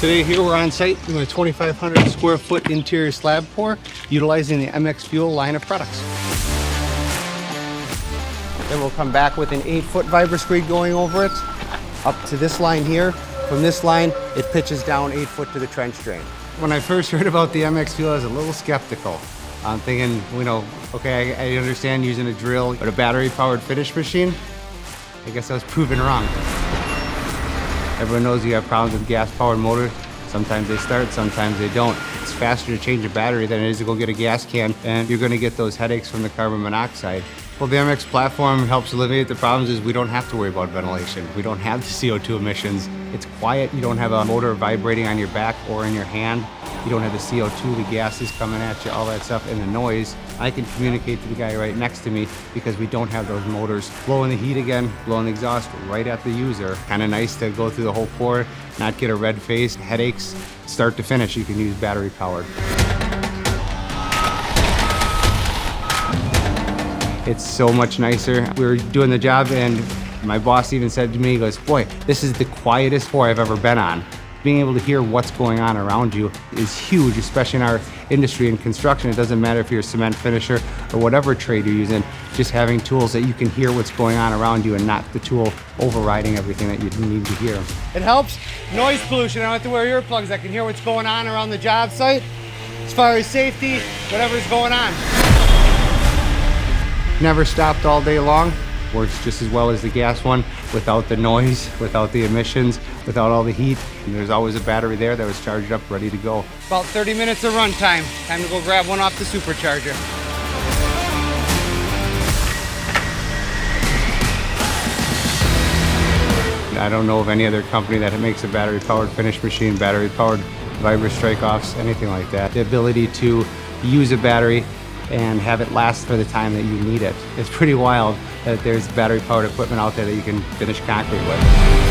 Today here we're on site doing a 2,500 square foot interior slab pour utilizing the MX Fuel line of products. Then we'll come back with an 8-foot vibra screed going over it up to this line here. From this line, it pitches down 8 foot to the trench drain. When I first heard about the MX Fuel, I was a little skeptical. I'm thinking, okay, I understand using a drill, but a battery-powered finish machine, I guess I was proven wrong. Everyone knows you have problems with gas-powered motors. Sometimes they start, sometimes they don't. It's faster to change a battery than it is to go get a gas can, and you're gonna get those headaches from the carbon monoxide. Well, the MX platform helps alleviate the problems is we don't have to worry about ventilation. We don't have the CO2 emissions. It's quiet. You don't have a motor vibrating on your back or in your hand. You don't have the CO2, the gases coming at you, all that stuff, and the noise. I can communicate to the guy right next to me because we don't have those motors blowing the heat again, blowing the exhaust right at the user. Kind of nice to go through the whole pour, not get a red face, headaches, start to finish. You can use battery powered. It's so much nicer. We were doing the job and my boss even said to me, he goes, boy, this is the quietest pour I've ever been on. Being able to hear what's going on around you is huge, especially in our industry and construction. It doesn't matter if you're a cement finisher or whatever trade you're using, just having tools that you can hear what's going on around you and not the tool overriding everything that you need to hear. It helps noise pollution. I don't have to wear earplugs. I can hear what's going on around the job site as far as safety, whatever's going on. Never stopped all day long. Works just as well as the gas one without the noise, without the emissions, without all the heat. And there's always a battery there that was charged up, ready to go. About 30 minutes of run time. Time to go grab one off the supercharger. I don't know of any other company that makes a battery-powered finish machine, battery-powered vibra strike-offs, anything like that. The ability to use a battery and have it last for the time that you need it. It's pretty wild that there's battery-powered equipment out there that you can finish concrete with.